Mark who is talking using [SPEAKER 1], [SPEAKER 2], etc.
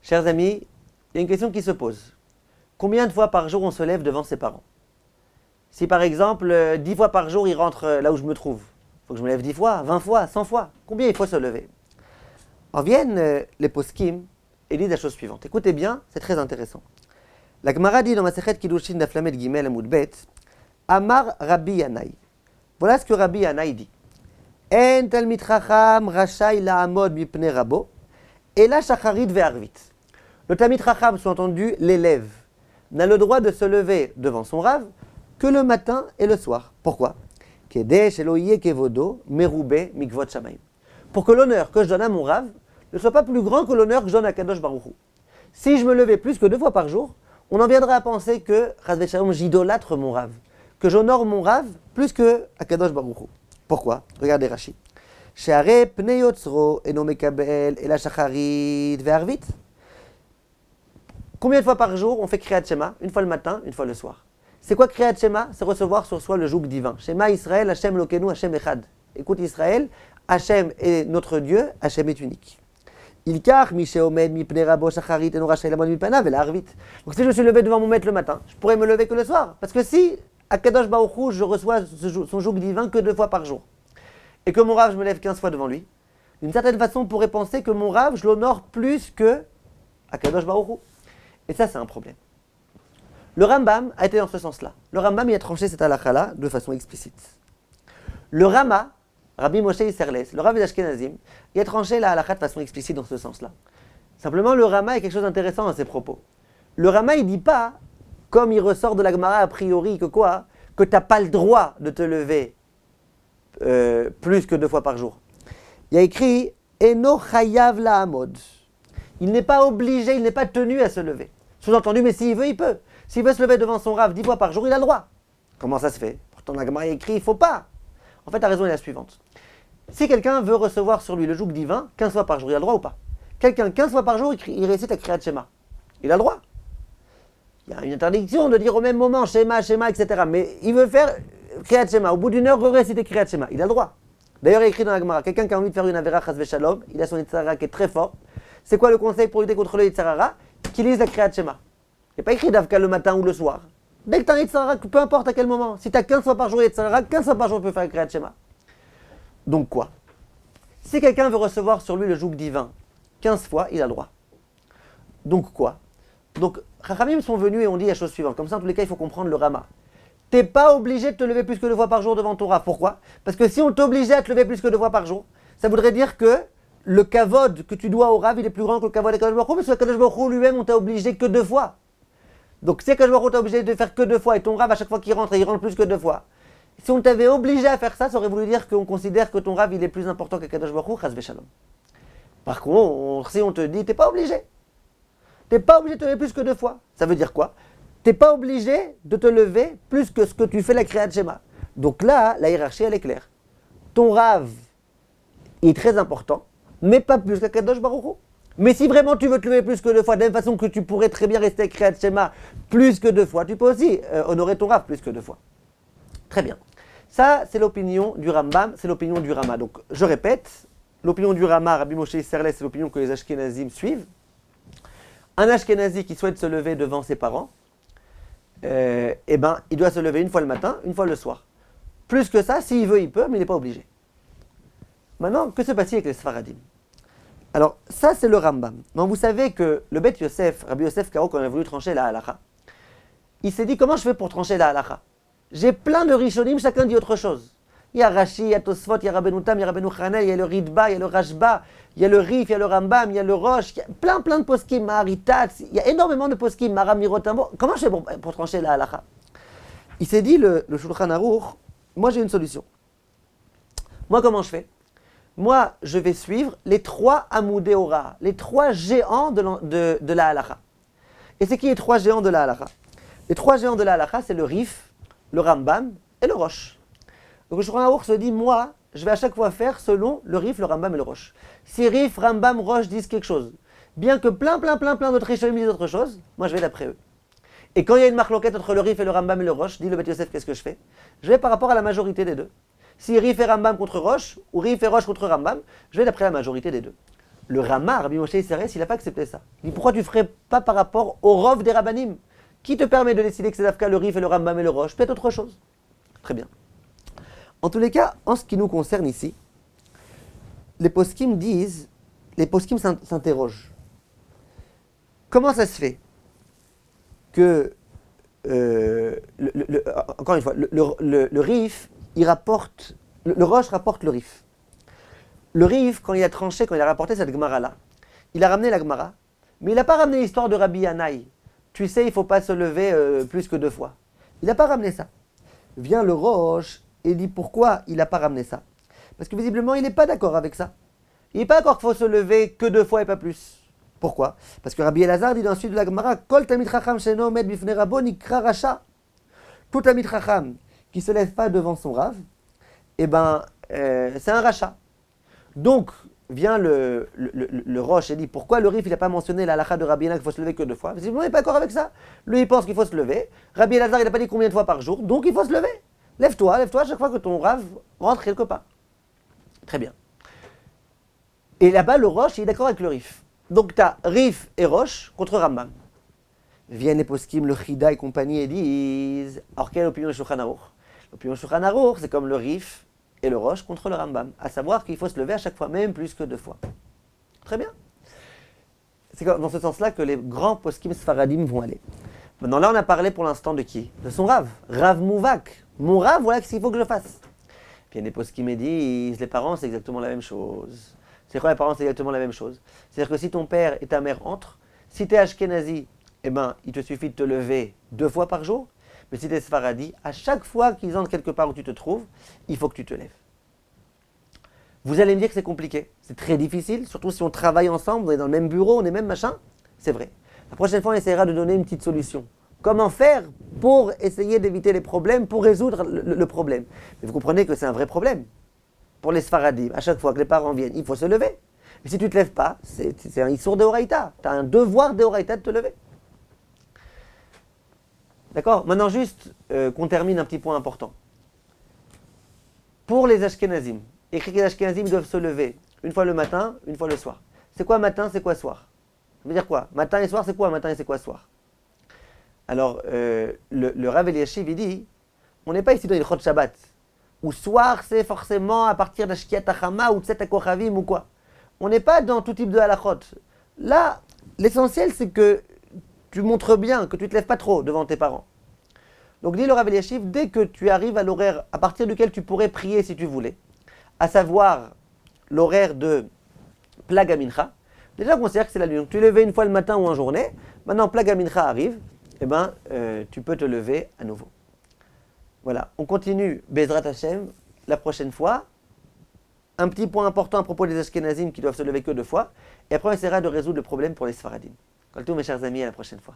[SPEAKER 1] Chers amis, il y a une question qui se pose. Combien de fois par jour on se lève devant ses parents? Si par exemple, 10 fois par jour, il rentre là où je me trouve, il faut que je me lève 10 fois, 20 fois, 100 fois. Combien il faut se lever? En viennent les poskim et disent la chose suivante. Écoutez bien, c'est très intéressant. La Gemara dit dans Masechet Kiddushin d'Aflamet Gimel Amud Bet, Amar Rabbi Yanaï. Voilà ce que Rabbi Yanaï dit. En talmid chacham rashai la'amod mipnei rabo, ela shacharit ve'arvit. Le talmid chacham, sous-entendu l'élève, n'a le droit de se lever devant son rave que le matin et le soir. Pourquoi? Kedesh eloye kevodo merube mikvot shamayim. Pour que l'honneur que je donne à mon rave ne soit pas plus grand que l'honneur que je donne à Kadosh Baruch Hu. Si je me levais plus que 2 fois par jour, on en viendrait à penser que, chas v'shalom, j'idolâtre mon rave, que j'honore mon rave plus que à Kadosh Baruch Hu. Pourquoi? Regardez Rashi. She'are pnei yotzro eno mekabel ela shacharit ve'arvit. Combien de fois par jour on fait Kriyat Shema? Une fois le matin, une fois le soir. C'est quoi Kriyat Shema? C'est recevoir sur soi le joug divin. Shema Israël, Hashem Lokenu, Hashem Echad. Écoute Israël, Hashem est notre Dieu, Hashem est unique. Ilkar mi sheomed mi pnei rabo shacharit eno rashai lamod mi panav ela arvit. Donc si je suis levé devant mon maître le matin, je pourrais me lever que le soir. Parce que si à Kadosh Baruch Hu, je reçois son joug divin que 2 fois par jour, et que mon rave, je me lève 15 fois devant lui, d'une certaine façon, on pourrait penser que mon rave, je l'honore plus que à Kadosh Baruch Hu. Et ça, c'est un problème. Le Rambam a été dans ce sens-là. Le Rambam y a tranché cette halakha-là de façon explicite. Le Rama, Rabbi Moshe Isserles, le Rav d'Ashkenazim, y a tranché la halakha de façon explicite dans ce sens-là. Simplement, le Rama a quelque chose d'intéressant dans ses propos. Le Rama, il ne dit pas, comme il ressort de la Gemara a priori, que quoi? Que tu n'as pas le droit de te lever plus que 2 fois par jour. Il y a écrit Eno chayav la'amod. Il n'est pas obligé, il n'est pas tenu à se lever. Sous-entendu, mais s'il veut, il peut. S'il veut se lever devant son rave 10 fois par jour, il a le droit. Comment ça se fait? Pourtant, la Gemara a écrit il ne faut pas. En fait, la raison est la suivante. Si quelqu'un veut recevoir sur lui le joug divin 15 fois par jour, il a le droit ou pas? Quelqu'un 15 fois par jour, il récite la Kriyat Shema. Il a le droit. Il y a une interdiction de dire au même moment Shema, Shema, etc. Mais il veut faire Kriyat Shema. Au bout d'1 heure, réciter Kriyat Shema. Il a le droit. D'ailleurs, il est écrit dans la Gemara, quelqu'un qui a envie de faire une Avera Chas Veshalom, il a son Yitzhara qui est très fort. C'est quoi le conseil pour lutter contre le Yitzhara? Qu'il lise la Kriyat Shema. Il n'est pas écrit d'Avka le matin ou le soir. Dès que tu as un Yitzhara, peu importe à quel moment. Si tu as 15 fois par jour Yitzhara, 15 fois par jour, tu peux faire la Kriyat Shema. Donc quoi? Si quelqu'un veut recevoir sur lui le joug divin 15 fois, il a le droit. Donc quoi? Donc, Chachamim sont venus et ont dit la chose suivante. Comme ça, en tous les cas, il faut comprendre le Rama. Tu n'es pas obligé de te lever plus que 2 fois par jour devant ton Rav. Pourquoi? Parce que si on t'obligeait à te lever plus que 2 fois par jour, ça voudrait dire que le kavod que tu dois au Rav, il est plus grand que le kavod d'Akadosh Baruch Hu, parce que Akadosh Baruch Hu lui-même, on t'a obligé que 2 fois. Donc, si Akadosh Baruch Hu t'a obligé de faire que 2 fois, et ton Rav, à chaque fois qu'il rentre, il rentre plus que 2 fois, si on t'avait obligé à faire ça, ça aurait voulu dire qu'on considère que ton Rav, il est plus important qu'Akadosh Baruch Hu, chas v'shalom. Par contre, si on te dit, t'es pas obligé. Tu n'es pas obligé de te lever plus que 2 fois. Ça veut dire quoi? Tu n'es pas obligé de te lever plus que ce que tu fais la Kriyat Shema. Donc là, la hiérarchie, elle est claire. Ton Rav est très important, mais pas plus qu'Akadosh Baruch Hu. Mais si vraiment tu veux te lever plus que 2 fois, de la même façon que tu pourrais très bien rester avec Kriyat Shema plus que 2 fois, tu peux aussi honorer ton Rav plus que 2 fois. Très bien. Ça, c'est l'opinion du Rambam, c'est l'opinion du Rama. Donc, je répète, l'opinion du Rama, Rabbi Moshe Isserles, c'est l'opinion que les Ashkenazim suivent. Un Ashkenazi qui souhaite se lever devant ses parents, il doit se lever 1 fois le matin, 1 fois le soir. Plus que ça, s'il veut, il peut, mais il n'est pas obligé. Maintenant, que se passe-t-il avec les Sfaradim? Alors, ça, c'est le Rambam. Donc, vous savez que le Beth Yosef, Rabbi Yosef Karo, quand on a voulu trancher la halakha, il s'est dit, comment je fais pour trancher la halakha? J'ai plein de Rishonim, chacun dit autre chose. Il y a Rashi, il y a Tosfot, il y a Rabbeinu Tam, il y a Rabbeinu Chanel, il y a le Ritba, il y a le Rashba, il y a le Rif, il y a le Rambam, il y a le Rosh, il y a plein de poskim, Maharitatz, il y a énormément de poskim, Maram Mirotambo. Comment je fais pour trancher la halakha? Il s'est dit, le Shulchan Aruch, moi j'ai une solution. Moi comment je fais? Moi je vais suivre les 3 Amoudé Ora, les 3 géants de la halakha. Et c'est qui les 3 géants de la halakha? Les 3 géants de la halakha, c'est le Rif, le Rambam et le Rosh. Donc le Shulchan Aruch se dit, moi, je vais à chaque fois faire selon le Rif, le Rambam et le Rosh. Si Rif, Rambam, Rosh disent quelque chose, bien que plein d'autres Rishonim disent autre chose, moi je vais d'après eux. Et quand il y a une marloquette entre le Rif et le Rambam et le Rosh, dit le Beth Yosef, qu'est-ce que je fais? Je vais par rapport à la majorité des deux. Si Rif et Rambam contre Rosh, ou Rif et Rosh contre Rambam, je vais d'après la majorité des deux. Le Rama, Rabbi Moshe Isserès, il n'a pas accepté ça. Il dit pourquoi tu ne ferais pas par rapport au Rov des Rabbanim? Qui te permet de décider que c'est Dafka le Rif et le Rambam et le Roche? Peut-être autre chose. Très bien. En tous les cas, en ce qui nous concerne ici, les poskim s'interrogent. Comment ça se fait que, encore une fois, le Rif, il rapporte, le Roche rapporte le Rif. Le Rif, quand il a tranché, quand il a rapporté cette Gemara-là, il a ramené la Gemara, mais il n'a pas ramené l'histoire de Rabbi Yanaï. Tu sais, il ne faut pas se lever plus que 2 fois. Il n'a pas ramené ça. Vient le Roche et dit pourquoi il n'a pas ramené ça. Parce que visiblement, il n'est pas d'accord avec ça. Il n'est pas d'accord qu'il faut se lever que 2 fois et pas plus. Pourquoi? Parce que Rabbi Elazar dit dans le suite de la Gemara, Kol Tamid Chacham Sheno Omed Bifnei Rabo Nikra Racha. Tout Tamid Chacham qui ne se lève pas devant son Rav, eh ben, c'est un rachat. Donc, vient le Roche et dit pourquoi le Rif il n'a pas mentionné la halakha de Rabbi Elazar qu'il faut se lever que 2 fois. Visiblement, il n'est pas d'accord avec ça. Lui, il pense qu'il faut se lever. Rabbi Elazar, il n'a pas dit combien de fois par jour, donc il faut se lever. Lève-toi à chaque fois que ton Rav rentre quelque part. Très bien. Et là-bas, le Roche, il est d'accord avec le Rif. Donc, tu as Rif et Roche contre Rambam. Viennent les poskim, le Chida et compagnie, et disent alors, quelle opinion de Shulchan Aruch? L'opinion de Shulchan Aruch, c'est comme le Rif et le Roche contre le Rambam, à savoir qu'il faut se lever à chaque fois, même plus que 2 fois. Très bien. C'est dans ce sens-là que les grands poskim sfaradim vont aller. Maintenant, là, on a parlé pour l'instant de qui? De son Rav. Rav Mouvak. Mon Rav, voilà ce qu'il faut que je fasse. Puis il y a des poskim et disent les parents, c'est exactement la même chose. C'est quoi les parents? C'est exactement la même chose. C'est-à-dire que si ton père et ta mère entrent, si tu es Ashkenazi, eh ben, il te suffit de te lever 2 fois par jour. Mais si tu es Sfaradi, à chaque fois qu'ils entrent quelque part où tu te trouves, il faut que tu te lèves. Vous allez me dire que c'est compliqué. C'est très difficile, surtout si on travaille ensemble, on est dans le même bureau, on est même machin. C'est vrai. La prochaine fois, on essaiera de donner une petite solution. Comment faire pour essayer d'éviter les problèmes, pour résoudre le problème. Mais vous comprenez que c'est un vrai problème. Pour les Sfaradim, à chaque fois que les parents viennent, il faut se lever. Mais si tu ne te lèves pas, c'est un Issour de Horaïta. Tu as un devoir de Horaïta de te lever. D'accord? Maintenant, juste qu'on termine un petit point important. Pour les Ashkenazim, écrit que les Ashkenazim doivent se lever 1 fois le matin, 1 fois le soir. C'est quoi matin, c'est quoi soir? Ça veut dire quoi? Matin et soir, c'est quoi matin et c'est quoi soir? Alors, le Rav Eliashiv, il dit, on n'est pas ici dans le Chod Shabbat, où soir, c'est forcément à partir d'Ashkiat Achama ou Tset Akochavim ou quoi. On n'est pas dans tout type de halachot. Là, l'essentiel, c'est que tu montres bien, que tu ne te lèves pas trop devant tes parents. Donc, dit le Rav Eliashiv, dès que tu arrives à l'horaire à partir duquel tu pourrais prier si tu voulais, à savoir l'horaire de Plag HaMincha, déjà, on considère que c'est la nuit. Donc, tu es levé 1 fois le matin ou en journée. Maintenant, Plag HaMincha arrive. Eh ben, tu peux te lever à nouveau. Voilà, on continue Bezrat Hashem la prochaine fois. Un petit point important à propos des Ashkenazim qui doivent se lever que 2 fois. Et après, on essaiera de résoudre le problème pour les Sfaradim. Quant à tous mes chers amis, à la prochaine fois.